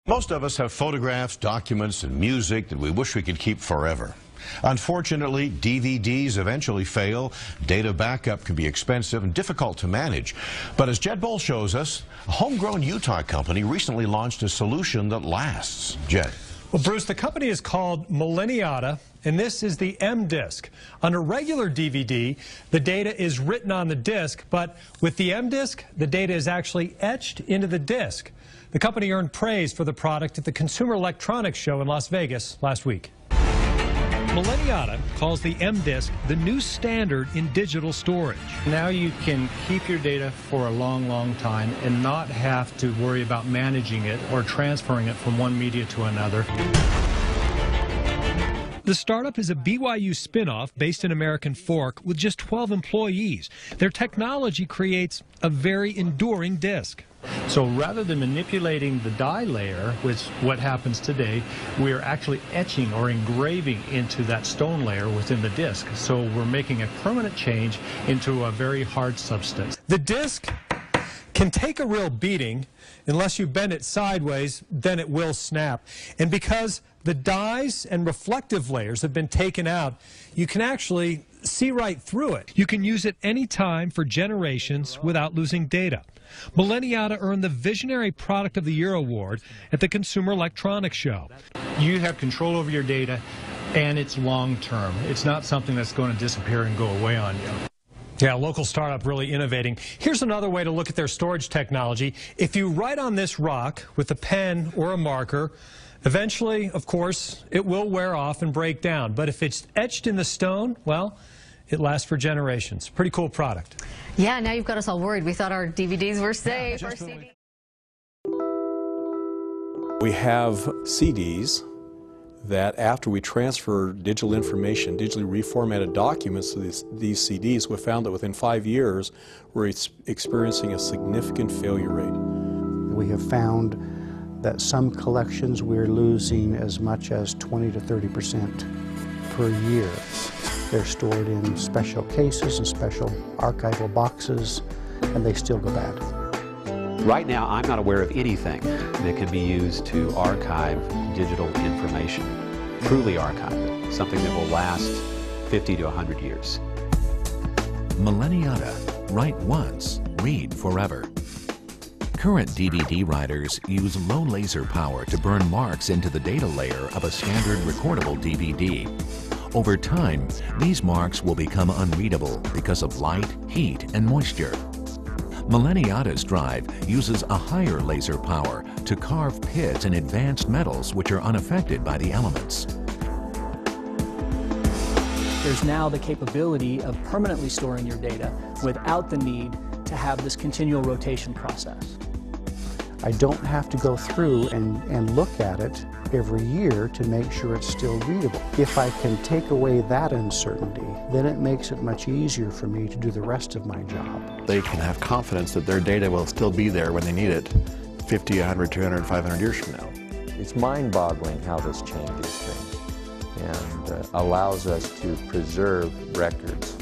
Most of us have photographs, documents, and music that we wish we could keep forever. Unfortunately, DVDs eventually fail. Data backup can be expensive and difficult to manage. But as Jed Bull shows us, a homegrown Utah company recently launched a solution that lasts. Jed. Well, Bruce, the company is called Millenniata, and this is the MDISC. On a regular DVD, the data is written on the disc, but with the MDISC, the data is actually etched into the disc. The company earned praise for the product at the Consumer Electronics Show in Las Vegas last week. Millenniata calls the MDISC the new standard in digital storage. Now you can keep your data for a long, long time and not have to worry about managing it or transferring it from one media to another. The startup is a BYU spinoff based in American Fork with just 12 employees. Their technology creates a very enduring disc. So rather than manipulating the dye layer, which is what happens today, we are actually etching or engraving into that stone layer within the disc. So we're making a permanent change into a very hard substance. The disc can take a real beating. Unless you bend it sideways, then it will snap. And because the dyes and reflective layers have been taken out, you can actually see right through it. You can use it anytime for generations without losing data. Millenniata earned the Visionary Product of the Year award at the Consumer Electronics Show. You have control over your data, and it's long term. It's not something that's going to disappear and go away on you. Yeah, local startup really innovating. Here's another way to look at their storage technology. If you write on this rock with a pen or a marker, eventually, of course, it will wear off and break down. But if it's etched in the stone, well, it lasts for generations. Pretty cool product. Yeah, now you've got us all worried. We thought our DVDs were safe. We have CDs that after we transfer digital information, digitally reformatted documents to these CDs, we found that within 5 years we're experiencing a significant failure rate. We have found that some collections we're losing as much as 20 to 30% per year. They're stored in special cases and special archival boxes, and they still go bad. Right now, I'm not aware of anything that can be used to archive digital information, truly archive it, something that will last 50 to 100 years. Millenniata, write once, read forever. Current DVD writers use low laser power to burn marks into the data layer of a standard recordable DVD. Over time, these marks will become unreadable because of light, heat, and moisture. Millenniata's drive uses a higher laser power to carve pits in advanced metals which are unaffected by the elements. There's now the capability of permanently storing your data without the need to have this continual rotation process. I don't have to go through and look at it every year to make sure it's still readable. If I can take away that uncertainty, then it makes it much easier for me to do the rest of my job. They can have confidence that their data will still be there when they need it 50, 100, 200, 500 years from now. It's mind-boggling how this changes things and allows us to preserve records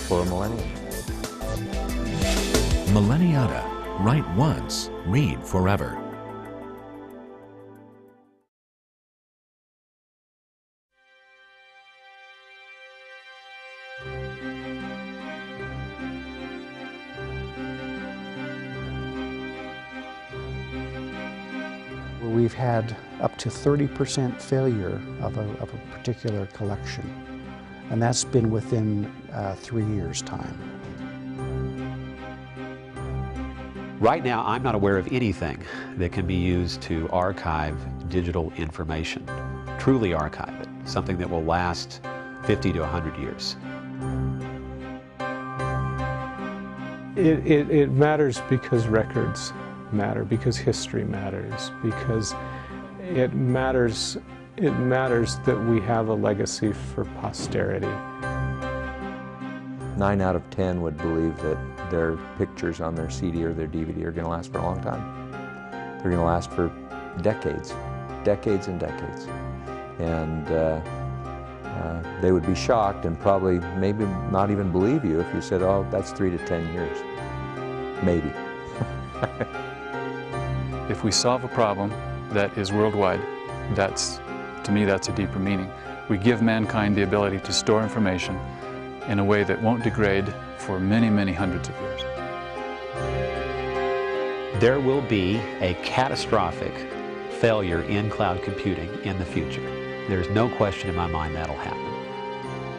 for a millennium. Millenniata, write once, read forever. We've had up to 30% failure of a particular collection, and that's been within 3 years' time. Right now, I'm not aware of anything that can be used to archive digital information, truly archive it, something that will last 50 to 100 years. It matters because records matter, because history matters, because it matters that we have a legacy for posterity. 9 out of 10 would believe that their pictures on their CD or their DVD are going to last for a long time. They're going to last for decades, decades and decades. And they would be shocked and probably maybe not even believe you if you said, oh, that's 3 to 10 years. Maybe. If we solve a problem that is worldwide, to me, that's a deeper meaning. We give mankind the ability to store information in a way that won't degrade for many, many hundreds of years. There will be a catastrophic failure in cloud computing in the future. There's no question in my mind that'll happen.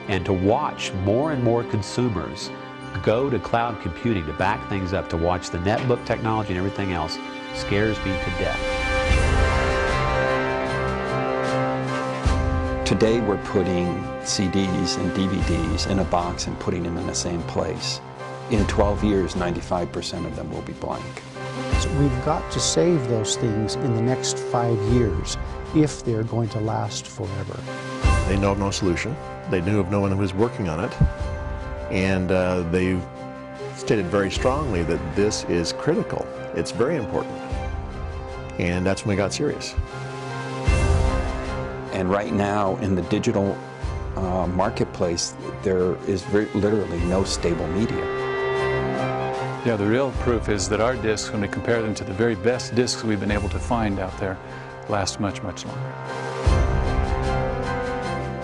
And to watch more and more consumers go to cloud computing to back things up, to watch the netbook technology and everything else, scares me to death. Today we're putting CDs and DVDs in a box and putting them in the same place. In 12 years, 95% of them will be blank. So we've got to save those things in the next 5 years if they're going to last forever. They know of no solution. They knew of no one who was working on it. And they've stated very strongly that this is critical. It's very important. And that's when we got serious. And right now in the digital marketplace, there is literally no stable media. Yeah, the real proof is that our discs, when we compare them to the very best discs we've been able to find out there, last much, much longer.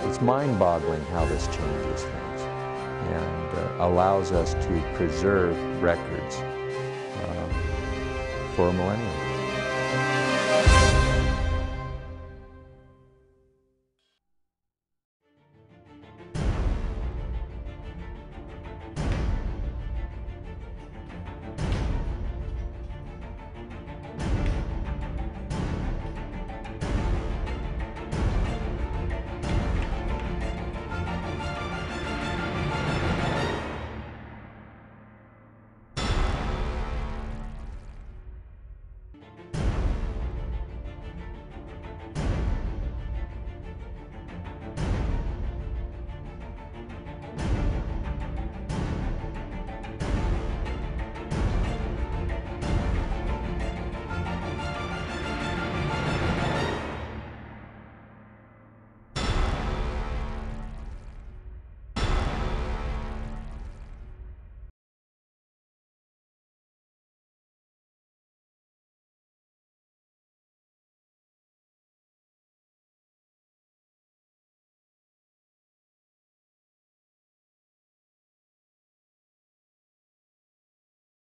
It's mind-boggling how this changes things and allows us to preserve records for a millennium.